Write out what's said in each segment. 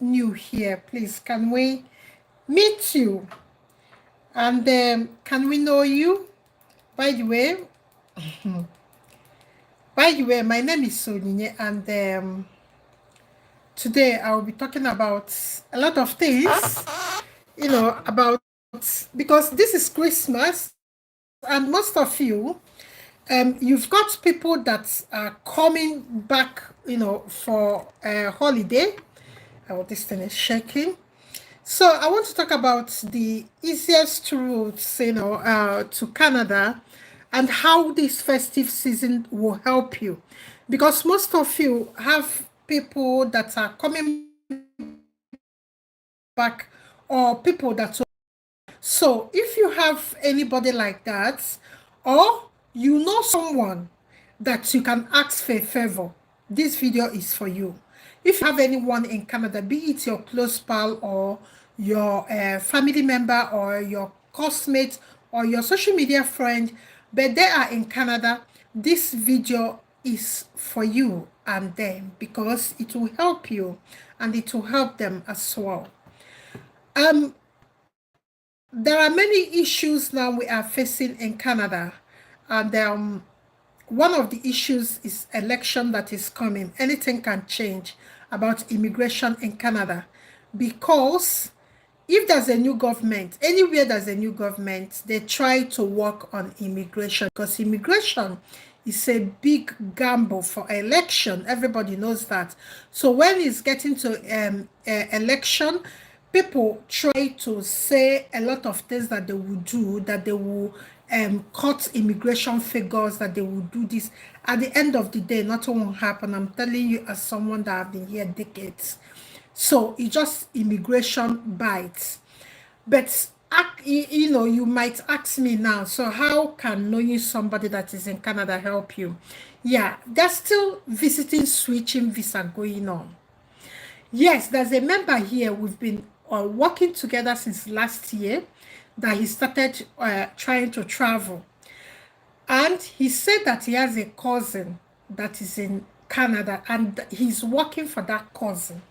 new here, please, can we meet you? And can we know you? By the way, my name is Soninye, and today I will be talking about a lot of things, about because this is Christmas, and most of you, you've got people that are coming back, for a holiday. Oh, this thing is shaking. So I want to talk about the easiest routes, to Canada and how this festive season will help you. Because most of you have people that are coming back or people that. So if you have anybody like that, or you know someone that you can ask for a favor, this video is for you. If you have anyone in Canada, be it your close pal or your family member or your classmate or your social media friend, but they are in Canada, this video is for you and them because it will help you and it will help them as well. There are many issues now we are facing in Canada, and one of the issues is election that is coming. Anything can change about immigration in Canada because if there's a new government, anywhere there's a new government, they try to work on immigration because immigration is a big gamble for election. Everybody knows that. So when it's getting to election, people try to say a lot of things that they will do, that they will cut immigration figures, that they will do this. At the end of the day, nothing will happen. I'm telling you as someone that have been here decades. So it's just immigration bites. But you might ask me now, so how can knowing somebody that is in Canada help you? Yeah, there's still visiting switching visa going on. Yes, there's a member here. We've been working together since last year that he started trying to travel. And he said that he has a cousin that is in Canada and he's working for that cousin.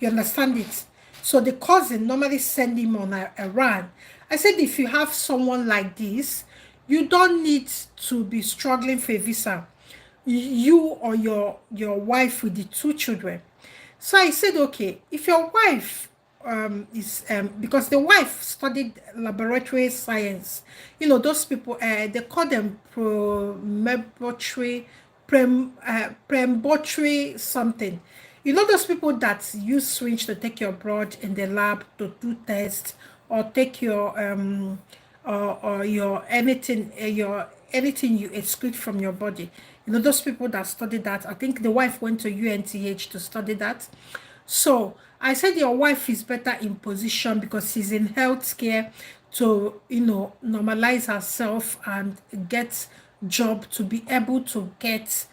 You understand it? So the cousin normally send him on a run. I said, if you have someone like this, you don't need to be struggling for a visa. You or your wife with the two children. So I said, okay, if your wife is because the wife studied laboratory science, those people they call them premboratory something. Those people that use syringe to take your blood in the lab to do tests or take your or your anything anything you excrete from your body. Those people that study that. I think the wife went to UNTH to study that. So I said your wife is better in position because she's in healthcare to normalize herself and get job, to be able to get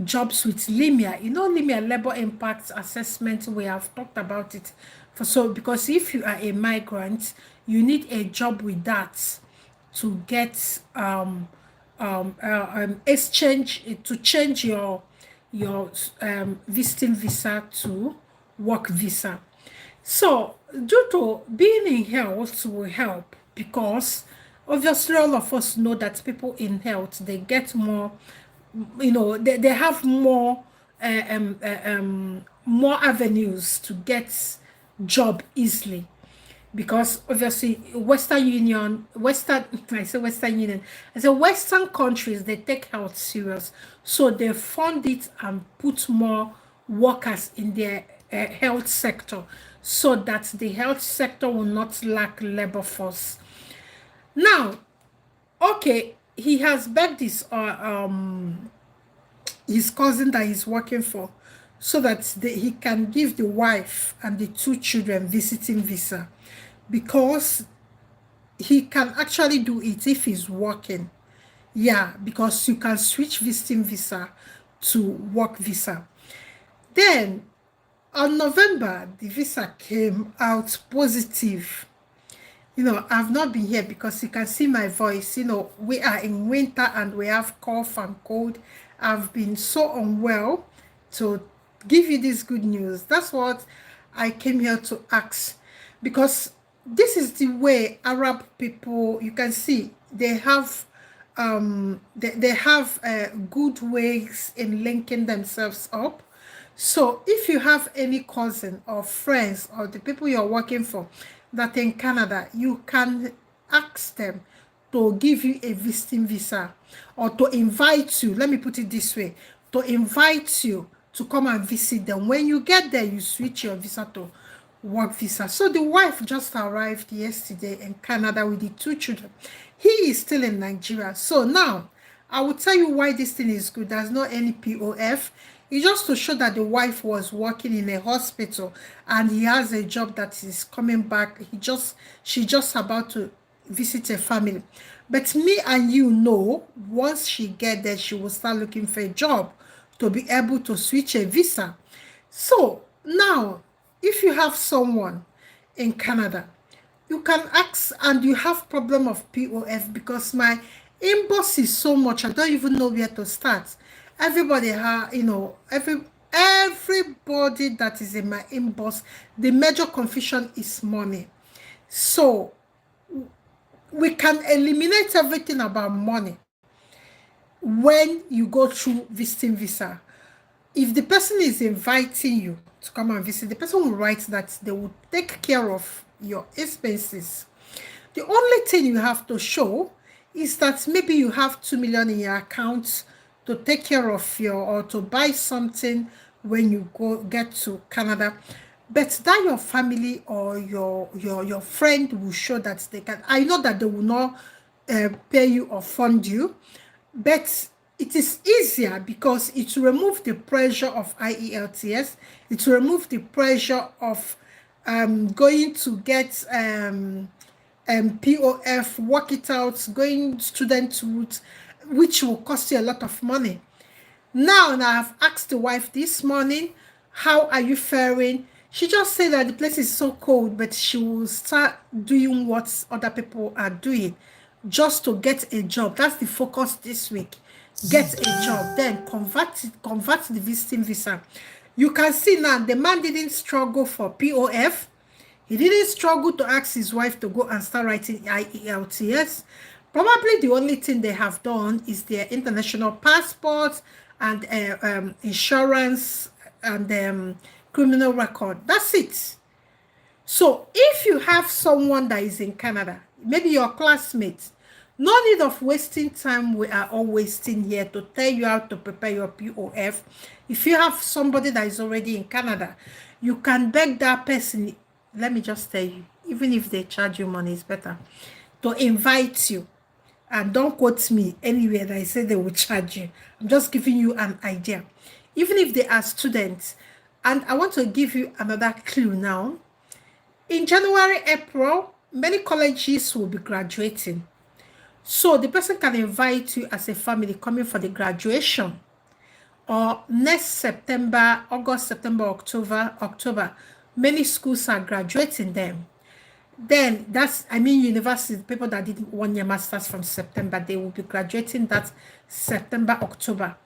jobs with LIMIA. LIMIA, labor impact assessment, we have talked about it because if you are a migrant, you need a job with that to get exchange, to change your visiting visa to work visa. So due to being in health will help because obviously all of us know that people in health, they get more, they have more more avenues to get job easily because obviously Western Union, I say Western countries, they take health serious. So they fund it and put more workers in their health sector so that the health sector will not lack labor force. Now, okay, he has begged his cousin that he's working for so that he can give the wife and the two children visiting visa because he can actually do it if he's working. Yeah, because you can switch visiting visa to work visa. Then on November, the visa came out positive. I've not been here because you can see my voice. We are in winter and we have cough and cold. I've been so unwell to give you this good news. That's what I came here to ask, because this is the way Arab people, you can see, they have they have good ways in linking themselves up. So if you have any cousin or friends or the people you're working for that in Canada, you can ask them to give you a visiting visa, or to invite you, let me put it this way, to invite you to come and visit them. When you get there, you switch your visa to work visa. So the wife just arrived yesterday in Canada with the 2 children. He is still in Nigeria. So now I will tell you why this thing is good. There's not any POF. It's just to show that the wife was working in a hospital and he has a job that is coming back. She just about to visit a family. But me and you know, once she get there, she will start looking for a job to be able to switch a visa. So now, if you have someone in Canada, you can ask, and you have problem of POF, because my inbox is so much, I don't even know where to start. Everybody everybody that is in my inbox, the major confusion is money. So we can eliminate everything about money when you go through visiting visa. If the person is inviting you to come and visit, the person will write that they will take care of your expenses. The only thing you have to show is that maybe you have 2 million in your account to take care of or to buy something when you get to Canada. But that your family or your friend will show that they can. I know that they will not pay you or fund you, but it is easier because it will remove the pressure of IELTS. It will remove the pressure of going to get POF, work it out, going student route, which will cost you a lot of money. Now I've asked the wife this morning, how are you faring? She just said that the place is so cold, but she will start doing what other people are doing just to get a job. That's the focus this week. Get a job, then convert the visiting visa. You can see now the man didn't struggle for POF. He didn't struggle to ask his wife to go and start writing IELTS. Probably the only thing they have done is their international passport and insurance and criminal record. That's it. So if you have someone that is in Canada, maybe your classmates, no need of wasting time. We are all wasting here to tell you how to prepare your POF. If you have somebody that is already in Canada, you can beg that person. Let me just tell you, even if they charge you money, it's better to invite you. And don't quote me anywhere that I say they will charge you. I'm just giving you an idea. Even if they are students. And I want to give you another clue now. In January, April, many colleges will be graduating. So the person can invite you as a family coming for the graduation. Or next September, August, September, October, many schools are graduating them. Then university, people that did 1 year masters from September, they will be graduating that September, October.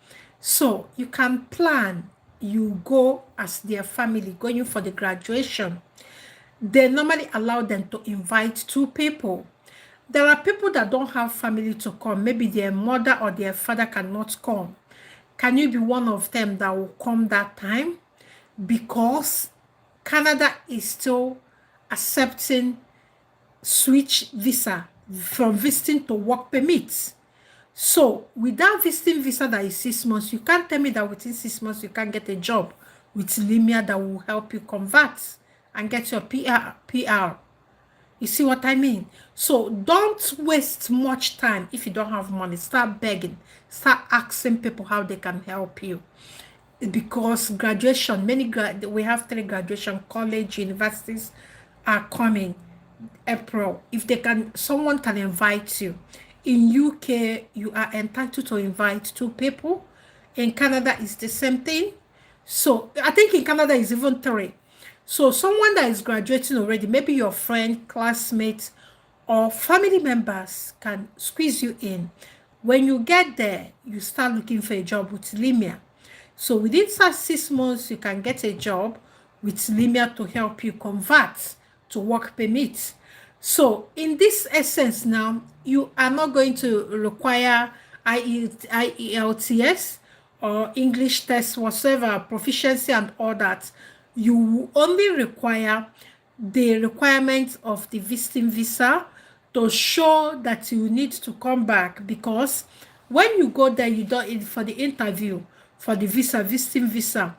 So you can plan, you go as their family going for the graduation. They normally allow them to invite 2 people. There are people that don't have family to come. Maybe their mother or their father cannot come. Can you be one of them that will come that time? Because Canada is still accepting switch visa from visiting to work permits. So without visiting visa that is 6 months, you can't tell me that within 6 months you can't get a job with Limia that will help you convert and get your PR. You see what I mean? So don't waste much time. If you don't have money, start begging, start asking people how they can help you. Because graduation, we have 3 graduation, college, universities are coming April. If someone can invite you. In UK, you are entitled to invite 2 people. In Canada, it's the same thing. So I think in Canada it's even 3. So someone that is graduating already, maybe your friend, classmate, or family members can squeeze you in. When you get there, you start looking for a job with Limia. So within 6 months, you can get a job with Limia to help you convert to work permit. So in this essence now, you are not going to require IELTS or English test whatsoever, proficiency and all that. You only require the requirements of the visiting visa to show that you need to come back, because when you go there, you don't, for the interview, for the visa, visiting visa,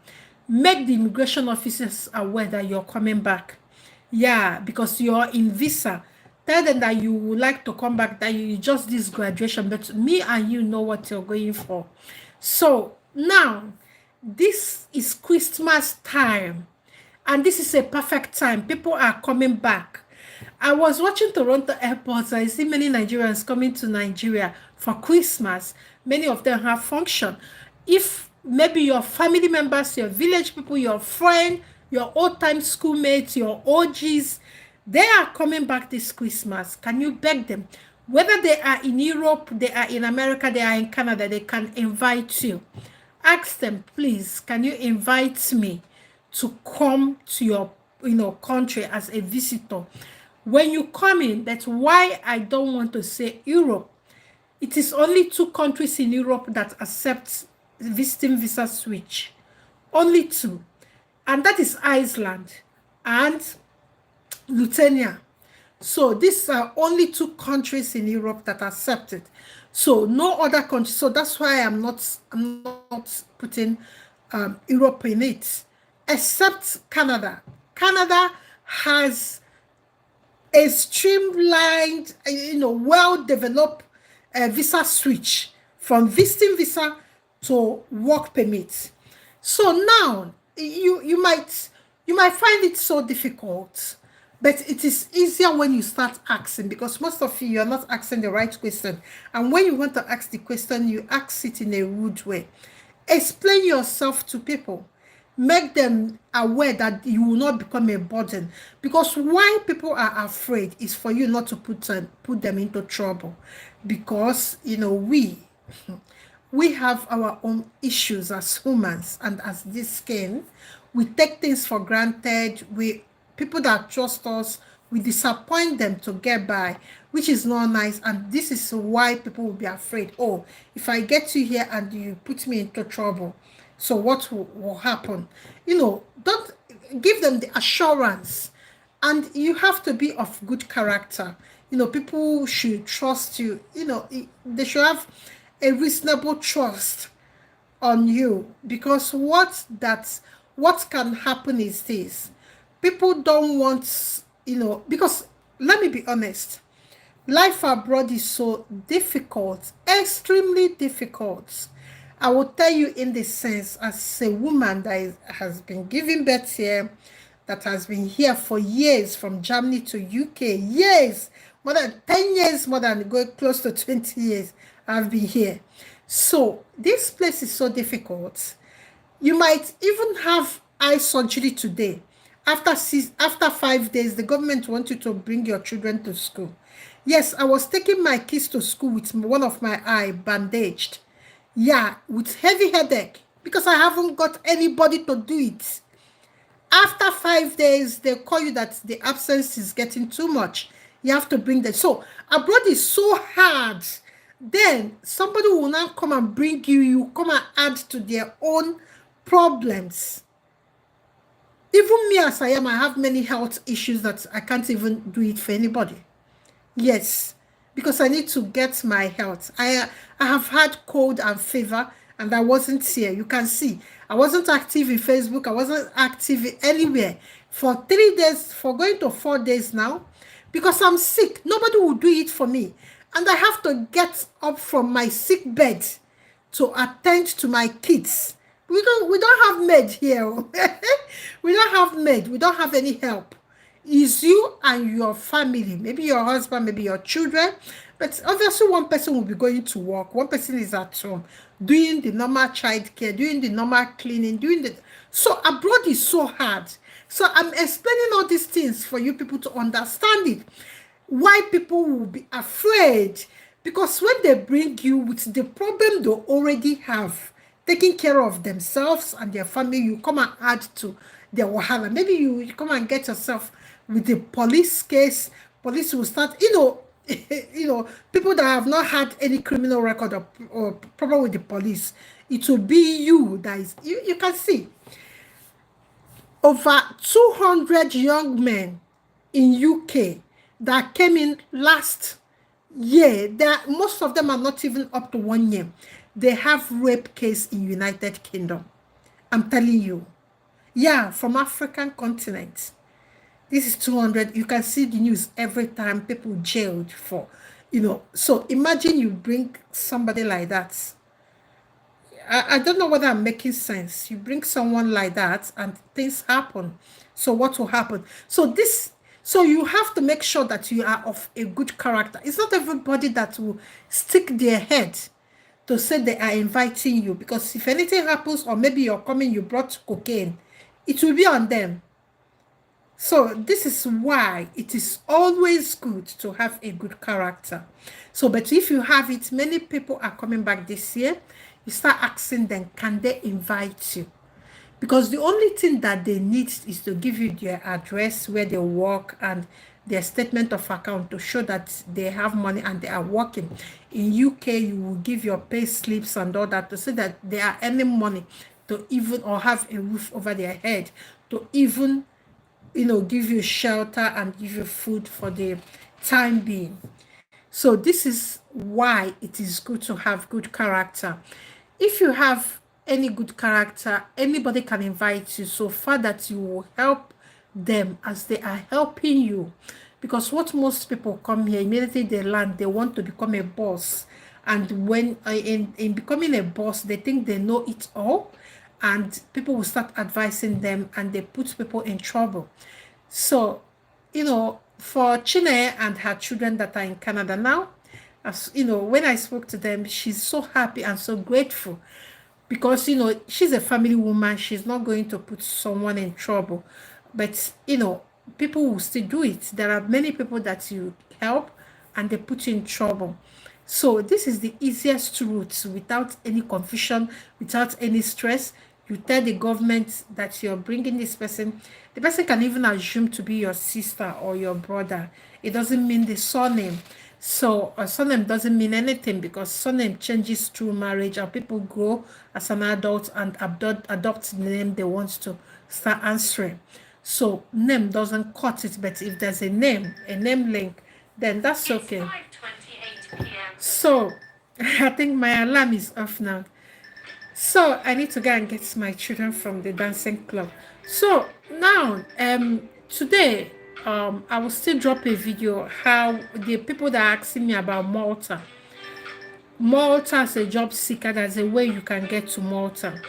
make the immigration officers aware that you're coming back. Yeah, because you're in visa. Tell them that you would like to come back, that you just this graduation, but me and you know what you're going for. So now, this is Christmas time, and this is a perfect time. People are coming back. I was watching Toronto airports. I see many Nigerians coming to Nigeria for Christmas. Many of them have function. If maybe your family members, your village people, your friend, your old-time schoolmates, your OGs, they are coming back this Christmas. Can you beg them? Whether they are in Europe, they are in America, they are in Canada, they can invite you. Ask them, please, can you invite me to come to your country as a visitor? When you come in, that's why I don't want to say Europe. It is only 2 countries in Europe that accept visiting visa switch. Only 2. And that is Iceland and Lithuania. So these are only 2 countries in Europe that accept it. So no other country. So that's why I'm not putting Europe in it, except Canada. Canada has a streamlined, well-developed visa switch from visiting visa to work permit. So now you might find it so difficult, but it is easier when you start asking, because most of you're not asking the right question. And when you want to ask the question, you ask it in a rude way. Explain yourself to people. Make them aware that you will not become a burden. Because why people are afraid is for you not to put them into trouble. Because, we have our own issues as humans, and as this skin, we take things for granted. People that trust us, we disappoint them to get by, which is not nice. And this is why people will be afraid. Oh, if I get you here and you put me into trouble, so what will happen? Don't give them the assurance. And you have to be of good character. People should trust you. They should have a reasonable trust on you, because what can happen is this. People don't want, because let me be honest, life abroad is so difficult, extremely difficult. I will tell you in this sense, as a woman that has been giving birth here, that has been here for years, from Germany to UK, years, more than 10 years, more than going close to 20 years, I've been here. So this place is so difficult. You might even have eye surgery today. After 5 days, the government wants you to bring your children to school. Yes, I was taking my kids to school with one of my eye bandaged. Yeah, with heavy headache, because I haven't got anybody to do it. After 5 days, they call you that the absence is getting too much. You have to bring them. So abroad is so hard. Then somebody will now come and bring you come and add to their own problems. Even me as I am, I have many health issues that I can't even do it for anybody. Yes, because I need to get my health. I have had cold and fever, and I wasn't here. You can see I wasn't active in Facebook. I wasn't active anywhere for 3 days, for going to 4 days now, because I'm sick. Nobody will do it for me, and I have to get up from my sick bed to attend to my kids. We don't have maid here. We don't have maid. We don't have any help. It's you and your family, maybe your husband, maybe your children. But obviously one person will be going to work. One person is at home doing the normal child care, doing the normal cleaning, so abroad is so hard. So I'm explaining all these things for you people to understand it. Why people will be afraid, because when they bring you with the problem they already have, taking care of themselves and their family, you come and add to their wahala. Maybe you come and get yourself with the police case. Police will start, people that have not had any criminal record or problem with the police. It will be you that is, you can see over 200 young men in UK that came in last year. Most of them are not even up to 1 year. They have rape case in United Kingdom. I'm telling you. Yeah, from African continent. This is 200. You can see the news every time, people jailed for, So imagine you bring somebody like that. I don't know whether I'm making sense. You bring someone like that and things happen. So what will happen? So you have to make sure that you are of a good character. It's not everybody that will stick their head to say they are inviting you, because if anything happens, or maybe you're coming, you brought cocaine, it will be on them. So this is why it is always good to have a good character. So, but if you have it, many people are coming back this year. You start asking them, can they invite you? Because the only thing that they need is to give you their address, where they work, and their statement of account to show that they have money and they are working. In UK, you will give your pay slips and all that to say that they are earning money to even, or have a roof over their head, to even, give you shelter and give you food for the time being. So this is why it is good to have good character. If you have any good character, anybody can invite you, so far that you will help them as they are helping you. Because what most people come here, immediately they land, they want to become a boss. And when in becoming a boss, they think they know it all, and people will start advising them, and they put people in trouble. So, for Chine and her children that are in Canada now, as when I spoke to them, she's so happy and so grateful, because she's a family woman. She's not going to put someone in trouble. But people will still do it. There are many people that you help and they put you in trouble. So this is the easiest route, without any confusion, without any stress. You tell the government that you're bringing this person. The person can even assume to be your sister or your brother. It doesn't mean the surname. So a surname doesn't mean anything, because surname changes through marriage, and people grow as an adult and adopt the name they want to start answering. So name doesn't cut it, but if there's a name link, then that's okay. So I think my alarm is off now. So I need to go and get my children from the dancing club. So now today I will still drop a video how the people that are asking me about Malta as a job seeker, there's a way you can get to Malta.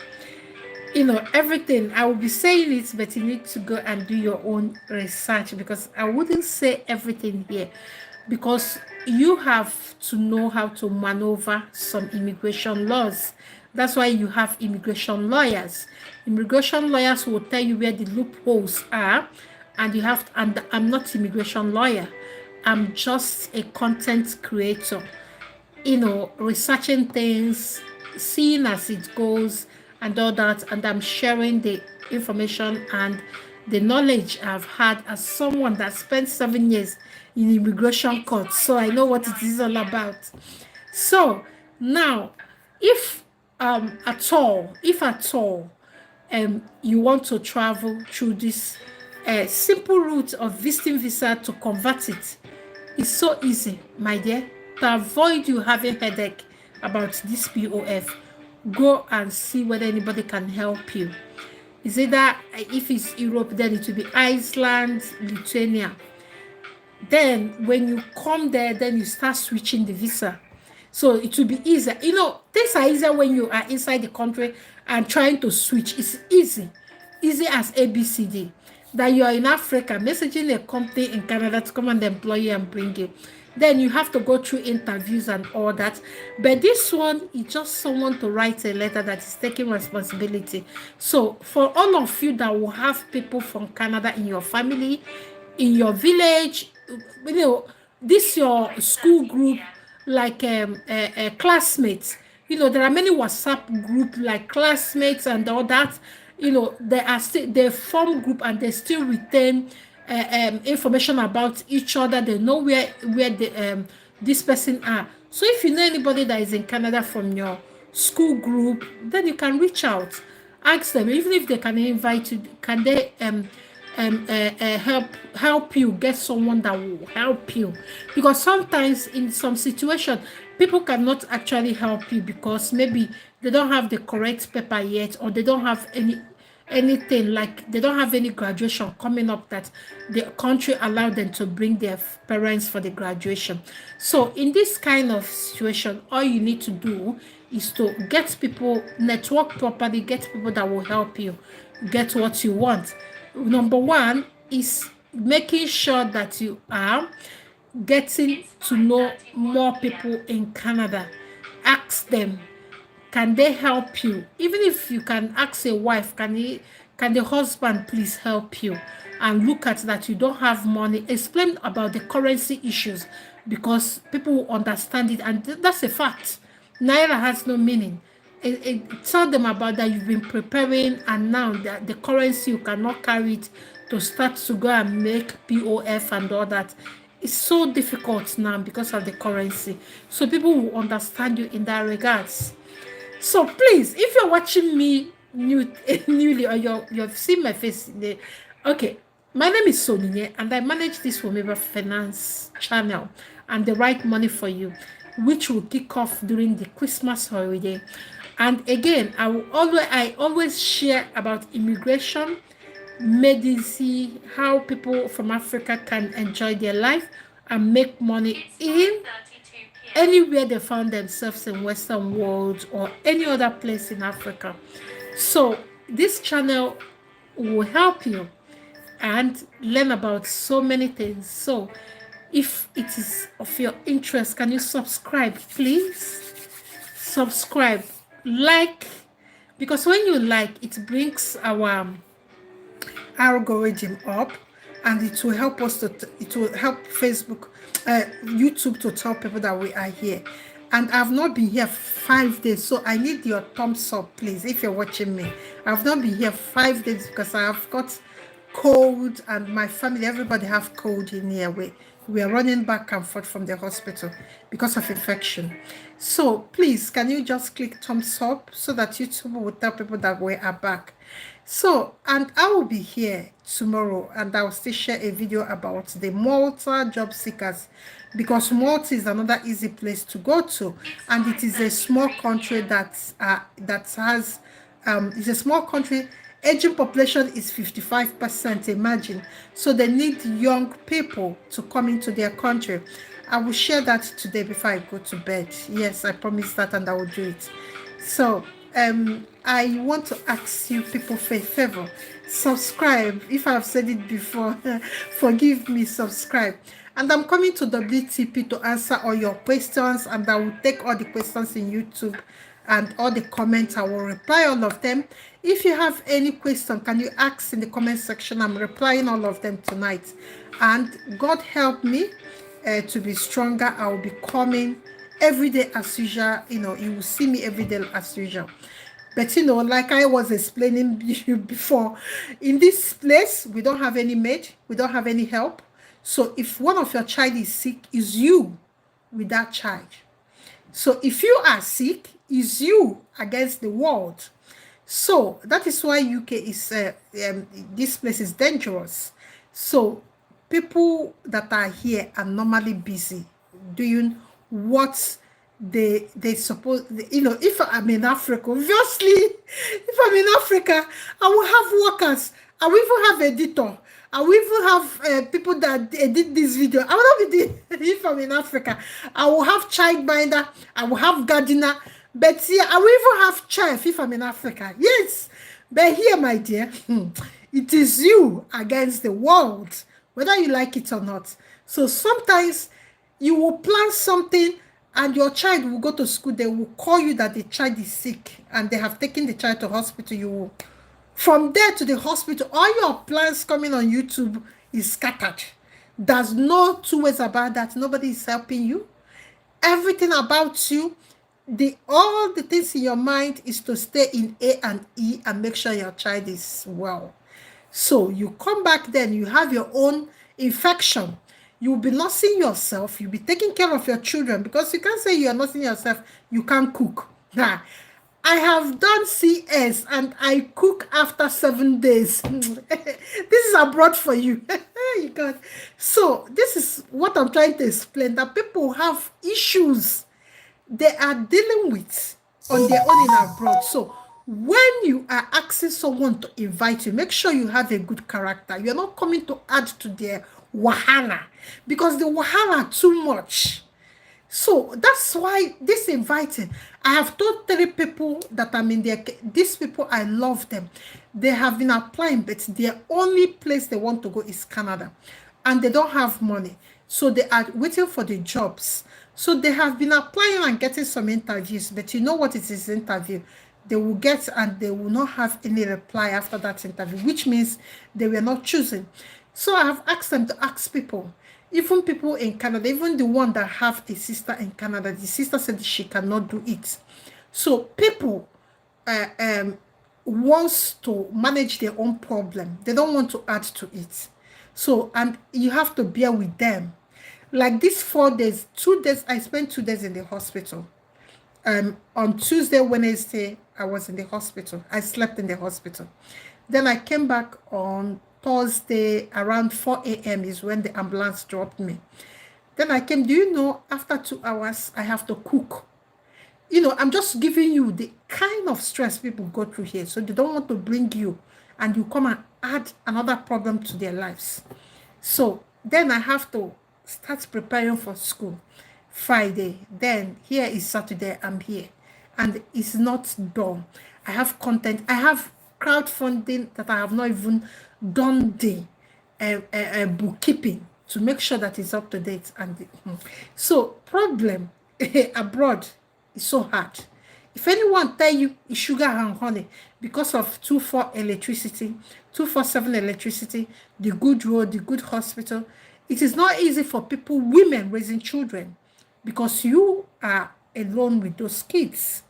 Everything I will be saying it, but you need to go and do your own research, because I wouldn't say everything here, because you have to know how to maneuver some immigration laws. That's why you have immigration lawyers. Immigration lawyers will tell you where the loopholes are, and you have to, and I'm not immigration lawyer. I'm just a content creator, researching things, seeing as it goes and all that, and I'm sharing the information and the knowledge I've had as someone that spent 7 years in immigration court, so I know what it is all about. So now, if at all you want to travel through this simple route of visiting visa to convert it, it's so easy, my dear. To avoid you having headache about this POF, go and see whether anybody can help you. Is it that if it's Europe, then it will be Iceland, Lithuania. Then when you come there, then you start switching the visa. So it will be easier. Things are easier when you are inside the country and trying to switch. It's easy as ABCD. That you are in Africa, messaging a company in Canada to come and employ you and bring you. Then you have to go through interviews and all that. But this one is just someone to write a letter that is taking responsibility. So for all of you that will have people from Canada in your family, in your village, this your school group, like classmates. There are many WhatsApp group like classmates and all that. they are still, they form group and they still retain information about each other. They know where this person are. So if you know anybody that is in Canada from your school group, then you can reach out, ask them, even if they can invite you, can they help you get someone that will help you, because sometimes in some situation people cannot actually help you because maybe they don't have the correct paper yet, or they don't have anything, like they don't have any graduation coming up that the country allowed them to bring their parents for the graduation. So in this kind of situation, all you need to do is to get people, network properly, get people that will help you get what you want. Number one is making sure that you are getting to know more people in Canada. Ask them, can they help you? Even if you can ask a wife, can the husband please help you? And look at that you don't have money. Explain about the currency issues, because people will understand it, and that's a fact. Naira has no meaning. Tell them about that you've been preparing, and now that the currency you cannot carry it to start to go and make POF and all that. It's so difficult now because of the currency. So people will understand you in that regards. So please, if you're watching me newly, or you've seen my face, okay, my name is Soninye, and I manage this Womiba Finance Channel and the right money for you, which will kick off during the Christmas holiday. And again, I always share about immigration, medicine, how people from Africa can enjoy their life and make money in anywhere they found themselves in Western world or any other place in Africa. So this channel will help you and learn about so many things. So if it is of your interest, can you subscribe, please? Subscribe, like, because when you like, it brings our algorithm up, and it will help us it will help Facebook, YouTube, to tell people that we are here. And I've not been here 5 days, so I need your thumbs up, please, if you're watching me. I've not been here 5 days because I have got cold, and my family, everybody have cold in here. We are running back and forth from the hospital because of infection. So please, can you just click thumbs up so that YouTube will tell people that we are back. So, and I will be here tomorrow, and I will still share a video about the Malta job seekers, because Malta is another easy place to go to, and it is a small country that has it's a small country. Aging population is 55%, imagine. So they need young people to come into their country. I will share that today before I go to bed. Yes, I promise that, and I will do it. So I want to ask you people for a favor. Subscribe. If I've said it before, forgive me, subscribe. And I'm coming to WTP to answer all your questions, and I will take all the questions in YouTube and all the comments. I will reply all of them. If you have any question, can you ask in the comment section? I'm replying all of them tonight. And God help me to be stronger. I will be coming every day as usual. You will see me every day as usual. But like I was explaining you before, in this place we don't have any maid, we don't have any help. So if one of your child is sick, is you with that child. So if you are sick, is you against the world. So that is why UK is this place is dangerous. So people that are here are normally busy doing what they suppose. If I'm in Africa, obviously, if I'm in Africa, I will have workers. I will even have editor. I will even have people that edit this video. I will not be doing, if I'm in Africa. I will have childminder. I will have gardener. But here, I will even have chef if I'm in Africa. Yes. But here, my dear, it is you against the world, whether you like it or not. So sometimes you will plan something and your child will go to school. They will call you that the child is sick and they have taken the child to hospital. You will, from there to the hospital, all your plans coming on YouTube is scattered. There's no two ways about that. Nobody is helping you. Everything about you, all the things in your mind is to stay in A and E and make sure your child is well. So you come back, then you have your own infection. You'll be nursing yourself. You'll be taking care of your children, because you can't say you're nursing yourself. You can't cook. Nah. I have done CS and I cook after 7 days. This is abroad for you. You got. So this is what I'm trying to explain, that people have issues they are dealing with on their own in abroad. So when you are asking someone to invite you, make sure you have a good character. You're not coming to add to their wahala, because the wahala too much. So that's why this inviting, I have told 3 people that I'm in there. These people, I love them. They have been applying, but their only place they want to go is Canada. And they don't have money. So they are waiting for the jobs. So they have been applying and getting some interviews. But you know what it is, interview? They will get and they will not have any reply after that interview, which means they were not choosing. So I have asked them to ask people, even people in Canada, even the one that have a sister in Canada, the sister said she cannot do it. So people wants to manage their own problem. They don't want to add to it. So, and you have to bear with them. Like these 4 days, 2 days, I spent 2 days in the hospital. On Tuesday, Wednesday, I was in the hospital. I slept in the hospital. Then I came back on Thursday around 4 a.m. is when the ambulance dropped me. Then I came, do you know, after 2 hours, I have to cook. You know, I'm just giving you the kind of stress people go through here. So they don't want to bring you and you come and add another problem to their lives. So then I have to start preparing for school. Friday, then here is Saturday, I'm here. And it's not done. I have content. I have crowdfunding that I have not even done the bookkeeping to make sure that it's up to date. And so problem abroad is so hard. If anyone tell you it's sugar and honey because of 24 electricity, 247 electricity, the good road, the good hospital, it is not easy for people, women raising children, because you are alone with those kids.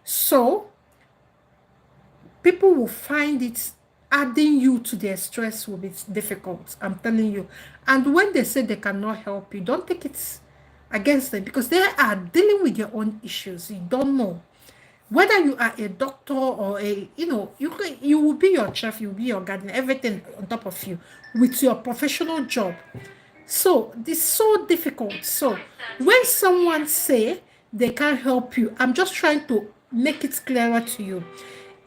So people will find it, adding you to their stress will be difficult. I'm telling you. And when they say they cannot help you, don't take it against them, because they are dealing with their own issues. You don't know. Whether you are a doctor or you will be your chef, you will be your gardener, everything on top of you with your professional job. So this is so difficult. So when someone say they can't help you, I'm just trying to make it clearer to you.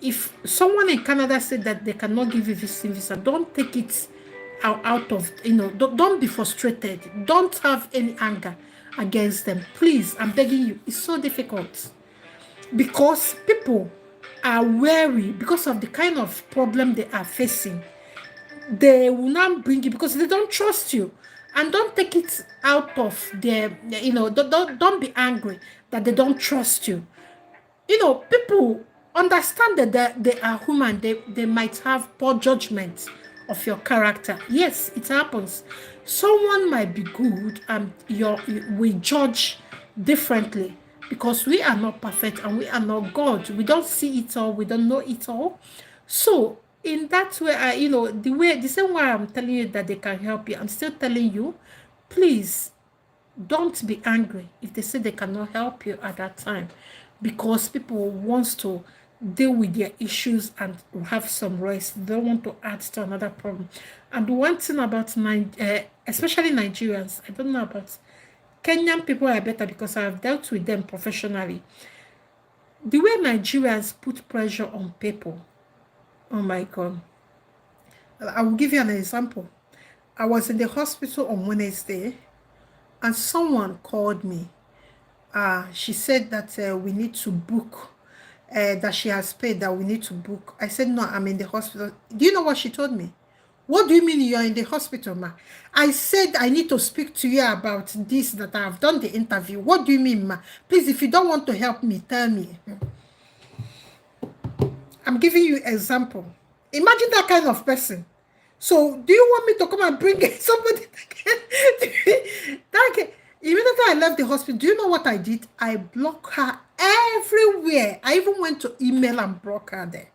If someone in Canada said that they cannot give you visa, don't take it out of, don't be frustrated. Don't have any anger against them. Please, I'm begging you. It's so difficult because people are wary because of the kind of problem they are facing. They will not bring you because they don't trust you. And don't take it out of their, don't be angry that they don't trust you. People understand that they are human. They might have poor judgment of your character. Yes, it happens. Someone might be good and we judge differently because we are not perfect and we are not God. We don't see it all. We don't know it all. So in that way, the same way I'm telling you that they can help you, I'm still telling you, please don't be angry if they say they cannot help you at that time, because people want to deal with their issues and have some rest. They don't want to add to another problem. And one thing about especially Nigerians, I don't know about Kenyan people are better because I have dealt with them professionally. The way Nigerians put pressure on people, oh my God. I will give you an example. I was in the hospital on Wednesday and someone called me. She said that we need to book, that she has paid, that we need to book. I said, no, I'm in the hospital. Do you know what she told me? What do you mean you're in the hospital, ma? I said, I need to speak to you about this, that I have done the interview. What do you mean, ma? Please, if you don't want to help me, tell me. I'm giving you an example. Imagine that kind of person. So, do you want me to come and bring somebody that can, Immediately I left the hospital, do you know what I did? I blocked her everywhere. I even went to email and block her there.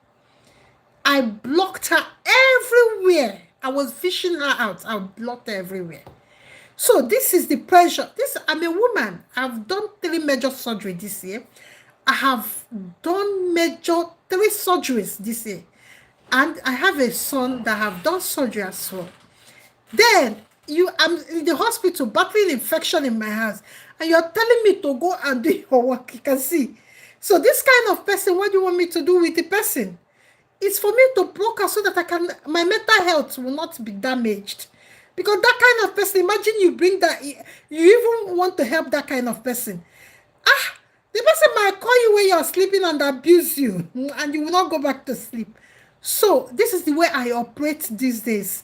I blocked her everywhere. I was fishing her out. I blocked her everywhere. So this is the pressure. I'm a woman. I've done 3 major surgeries this year. I have done 3 surgeries this year. And I have a son that have done surgery as well. Then I'm in the hospital battling infection in my house, and you're telling me to go and do your work. You can see. So this kind of person, what do you want me to do with the person? It's for me to block her so that my mental health will not be damaged. Because that kind of person, imagine you bring that, you even want to help that kind of person. The person might call you when you're sleeping and abuse you, and you will not go back to sleep. So this is the way I operate these days.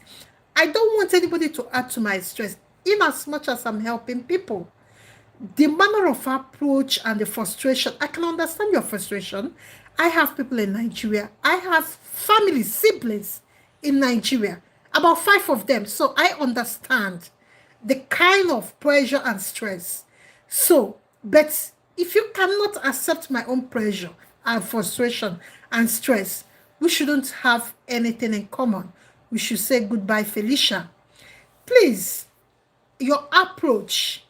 I don't want anybody to add to my stress, in as much as I'm helping people. The manner of approach and the frustration, I can understand your frustration. I have people in Nigeria. I have family, siblings in Nigeria, about 5 of them. So I understand the kind of pressure and stress. So, but if you cannot accept my own pressure and frustration and stress, we shouldn't have anything in common. We should say goodbye, Felicia. Please, your approach,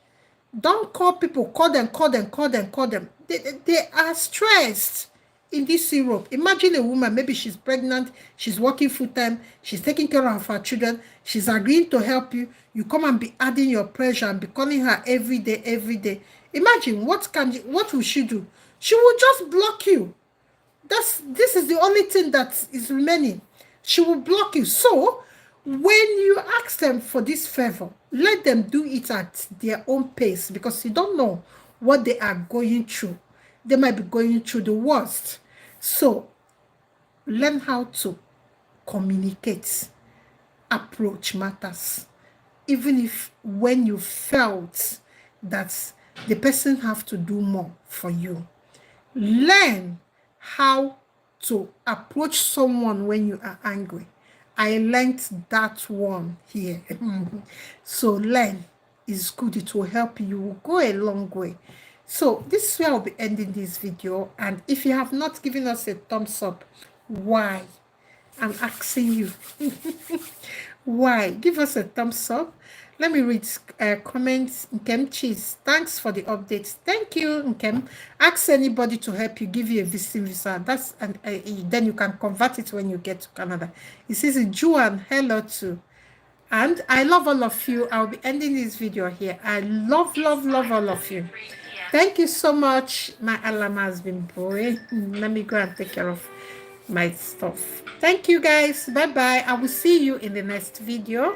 don't call people, call them. They are stressed in this Europe. Imagine a woman, maybe she's pregnant, she's working full-time, she's taking care of her children, she's agreeing to help you. You come and be adding your pressure and be calling her every day. Imagine, what will she do? She will just block you. This is the only thing that is remaining. She will block you. So when you ask them for this favor, let them do it at their own pace, because you don't know what they are going through. They might be going through the worst. So learn how to communicate. Approach matters. Even if when you felt that the person have to do more for you, learn how to approach someone when you are angry. I learned that one here. So learn is good. It will help you. You will go a long way. So this is where I'll be ending this video. And if you have not given us a thumbs up, why? I'm asking you. Why? Give us a thumbs up. Let me read comments. Nkem Cheese, thanks for the updates. Thank you, Nkem. Ask anybody to help you, give you a visiting visa. Then you can convert it when you get to Canada. It says, Juan, hello too. And I love all of you. I'll be ending this video here. I love all of you. Thank you so much. My alarm has been boring. Let me go and take care of my stuff. Thank you guys. Bye bye. I will see you in the next video.